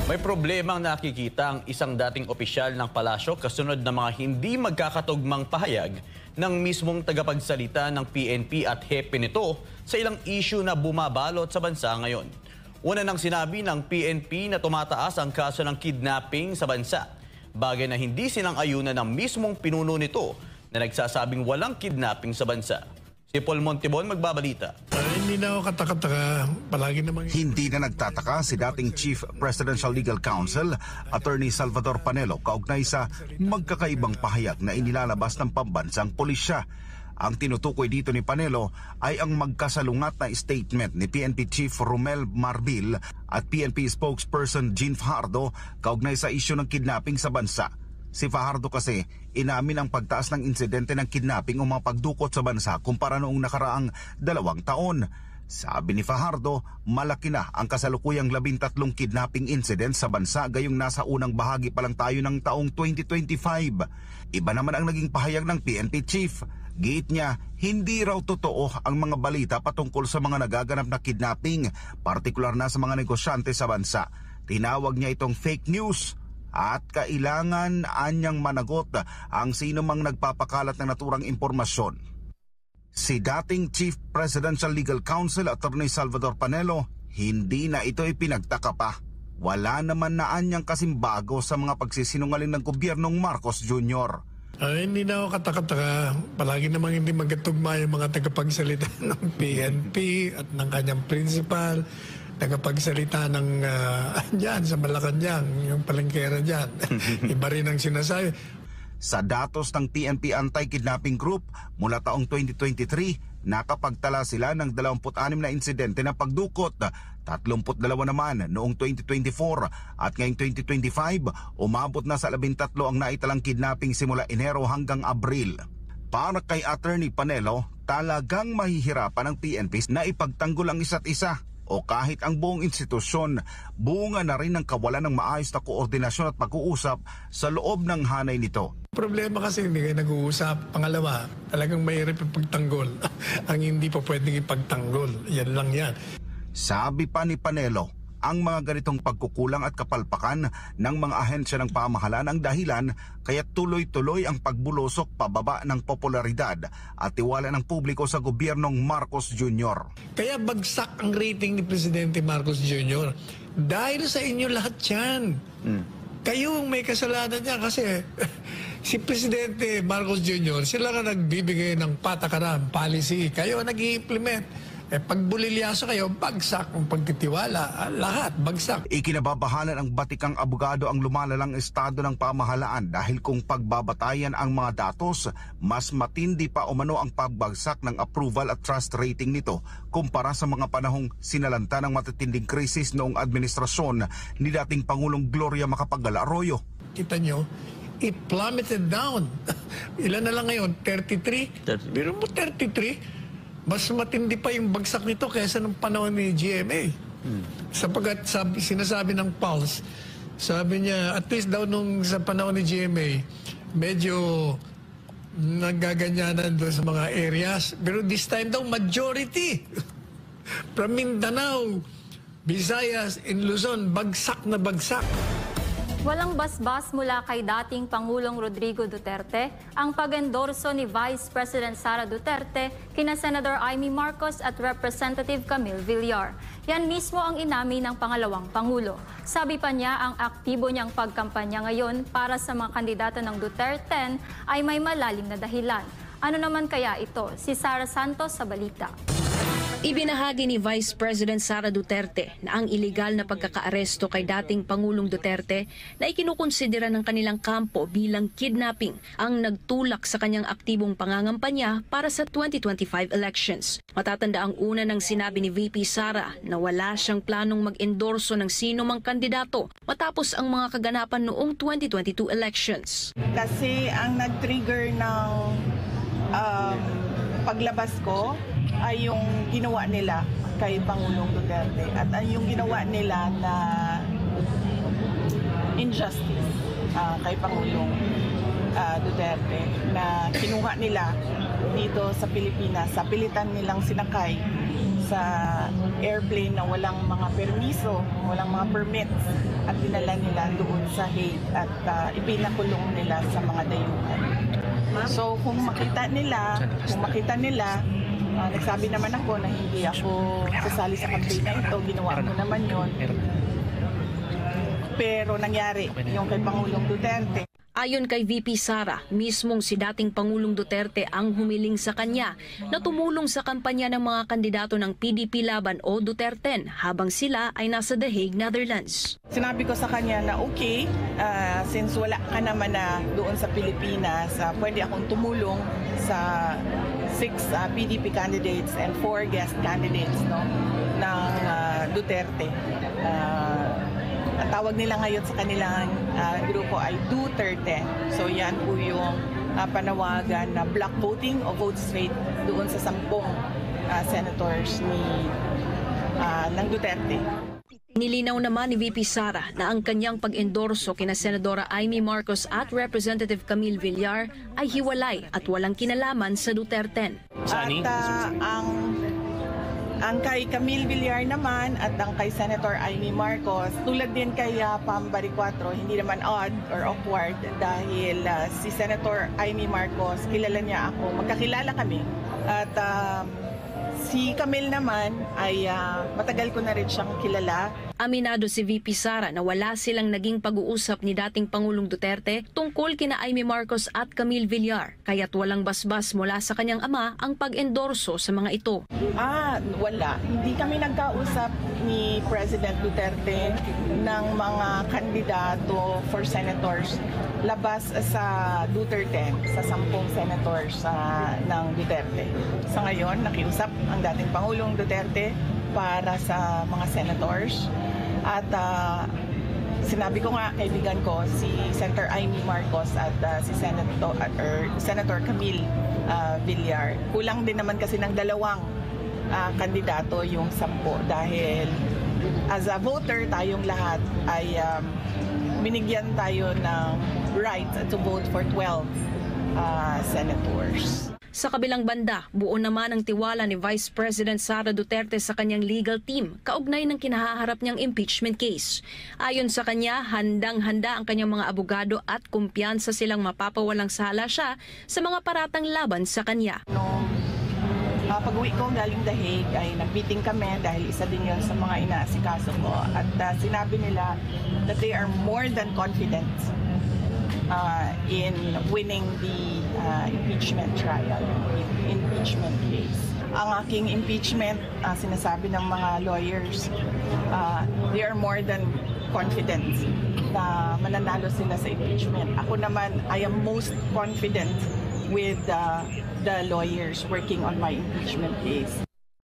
May problemang nakikita ang isang dating opisyal ng palasyo kasunod ng mga hindi magkakatugmang pahayag ng mismong tagapagsalita ng PNP at hepe nito sa ilang issue na bumabalot sa bansa ngayon. Una nang sinabi ng PNP na tumataas ang kaso ng kidnapping sa bansa, bagay na hindi sinang-ayunan ng mismong pinuno nito na nagsasabing walang kidnapping sa bansa. Si Paul Montibon magbabalita. Hindi na ako katakataka. Palagi namang... Hindi na nagtataka si dating Chief Presidential Legal Counsel, Attorney Salvador Panelo, kaugnay sa magkakaibang pahayag na inilalabas ng pambansang pulisya. Ang tinutukoy dito ni Panelo ay ang magkasalungat na statement ni PNP Chief Romel Marbil at PNP spokesperson Jean Fajardo kaugnay sa isyu ng kidnapping sa bansa. Si Fajardo kasi inamin ang pagtaas ng insidente ng kidnapping o mga pagdukot sa bansa kumpara noong nakaraang 2 taon. Sabi ni Fajardo, malaki na ang kasalukuyang 13 kidnapping incidents sa bansa gayong nasa unang bahagi pa lang tayo ng taong 2025. Iba naman ang naging pahayag ng PNP Chief. Giit niya, hindi raw totoo ang mga balita patungkol sa mga nagaganap na kidnapping, partikular na sa mga negosyante sa bansa. Tinawag niya itong fake news. At kailangan anyang managot ang sino mang nagpapakalat ng naturang impormasyon. Si dating Chief Presidential Legal Counsel Attorney Salvador Panelo, hindi na ito ipinagtaka pa. Wala naman na anyang kasing bago sa mga pagsisinungaling ng gobyernong Marcos Jr. Hindi na ako katakataka. Palagi namang hindi magkatugma yung mga tagapagsalita ng PNP at ng kanyang principal. Tagapagsalita ng dyan sa Malacanang, yung palengkera dyan. Iba rin ang sinasabi. Sa datos ng PNP Anti-Kidnapping Group, mula taong 2023, nakapagtala sila ng 26 na insidente na pagdukot, 32 naman noong 2024 at ngayong 2025, umabot na sa 13 ang naitalang kidnapping simula Enero hanggang Abril. Para kay Attorney Panelo, talagang mahihirapan ang PNP na ipagtanggol ang isa't isa. O kahit ang buong institusyon, bunga na rin ng kawalan ng maayos na koordinasyon at pag-uusap sa loob ng hanay nito. Problema kasi hindi kayo nag-uusap. Pangalawa, talagang mahirap ipagtanggol. Ang hindi pa pwedeng ipagtanggol. Yan lang yan. Sabi pa ni Panelo, ang mga ganitong pagkukulang at kapalpakan ng mga ahensya ng pamahalaan ang dahilan kaya tuloy-tuloy ang pagbulosok pababa ng popularidad at tiwala ng publiko sa gobyernong Marcos Jr. Kaya bagsak ang rating ni Presidente Marcos Jr. Dahil sa inyo lahat yan. Kayo ang may kasalanan niya kasi si Presidente Marcos Jr. sila nga nagbibigay ng patakaran, policy. Kayo ang nag-i-implement. Pag bulilyaso kayo, bagsak ang pagtitiwala. Lahat, bagsak. Ikinababahalan ang batikang abogado ang lumalalang estado ng pamahalaan dahil kung pagbabatayan ang mga datos, mas matindi pa umano ang pagbagsak ng approval at trust rating nito kumpara sa mga panahong sinalanta ng matitinding krisis noong administrasyon ni dating Pangulong Gloria Macapagal Arroyo. Kita nyo, it plummeted down. Ilan na lang ngayon? 33? Pero mo 33? Mas matindi pa yung bagsak nito kaysa nung panahon ni GMA. Sapagkat sinasabi ng Pulse, sabi niya, at least daw nung sa panahon ni GMA, medyo nagaganyanan doon sa mga areas. Pero this time daw, majority. From Mindanao, Visayas, and Luzon, bagsak na bagsak. Walang basbas mula kay dating Pangulong Rodrigo Duterte ang pag-endorso ni Vice President Sara Duterte kina Senator Amy Marcos at Representative Camille Villar. Yan mismo ang inamin ng pangalawang Pangulo. Sabi pa niya ang aktibo niyang pagkampanya ngayon para sa mga kandidato ng Duterte ay may malalim na dahilan. Ano naman kaya ito? Si Sara Santos sa balita. Ibinahagi ni Vice President Sara Duterte na ang iligal na pagkakaaresto kay dating Pangulong Duterte na ikinukonsidera ng kanilang kampo bilang kidnapping ang nagtulak sa kanyang aktibong pangangampanya para sa 2025 elections. Matatanda ang una ng sinabi ni VP Sara na wala siyang planong mag-endorso ng sino mang kandidato matapos ang mga kaganapan noong 2022 elections. Kasi ang nag-trigger ng paglabas ko ay yung ginawa nila kay Pangulong Duterte at yung ginawa nila na injustice kay Pangulong Duterte na kinuha nila dito sa Pilipinas, sa pilitan nilang sinakay sa airplane na walang mga permiso, walang mga permits at dinala nila doon sa Hague at ipinakulong nila sa mga dayuhan. So kung makita nila, nagsabi naman ako na hindi ako sasali sa campaign na ito, ginawa ko naman yon. Pero nangyari yung kay Pangulong Duterte. Ayon kay VP Sara, mismong si dating Pangulong Duterte ang humiling sa kanya na tumulong sa kampanya ng mga kandidato ng PDP Laban o Duterten habang sila ay nasa The Hague, Netherlands. Sinabi ko sa kanya na okay, since wala ka naman na doon sa Pilipinas, pwede akong tumulong sa 6 PDP candidates and 4 guest candidates ng Duterte. Ang tawag nila ngayon sa kanilang grupo ay Duterte. So yan po yung panawagan na block voting o vote straight doon sa 10 senators ng Duterte. Nilinaw naman ni VP Sara na ang kanyang pag-endorso kina Senadora Amy Marcos at Representative Camille Villar ay hiwalay at walang kinalaman sa Duterten. At ang kay Camille Villar naman at ang kay Senator Amy Marcos, tulad din kay Pam Baricuatro, hindi naman odd or awkward dahil si Senator Amy Marcos, kilala niya ako, magkakilala kami. At si Camille naman ay matagal ko na rin siyang kilala. Aminado si VP Sara na wala silang naging pag-uusap ni dating Pangulong Duterte tungkol kina Amy Marcos at Camille Villar, kaya't walang basbas mula sa kanyang ama ang pag-endorso sa mga ito. Wala. Hindi kami nagkausap ni President Duterte ng mga kandidato for senators labas sa Duterte, sa 10 senators ng Duterte. Sa ngayon, nakiusap ang dating Pangulong Duterte para sa mga senators. At sinabi ko nga, kaibigan ko, si Senator Amy Marcos at si Senator Camille Villar. Kulang din naman kasi ng 2 kandidato yung 10 dahil as a voter, tayong lahat ay binigyan tayo ng right to vote for 12 senators. Sa kabilang banda, buo naman ang tiwala ni Vice President Sara Duterte sa kanyang legal team kaugnay ng kinahaharap niyang impeachment case. Ayon sa kanya, handang-handa ang kanyang mga abogado at kumpiyansa silang mapapawalang sala siya sa mga paratang laban sa kanya. Pag-uwi ko galing The Hague ay nag-meeting kami dahil isa din yun sa mga inaasikaso ko. At sinabi nila that they are more than confident in winning the impeachment trial, impeachment case. Ang aking impeachment, sinasabi ng mga lawyers, they are more than confident na mananalo sila sa impeachment. Ako naman, I am most confident with the lawyers working on my impeachment case.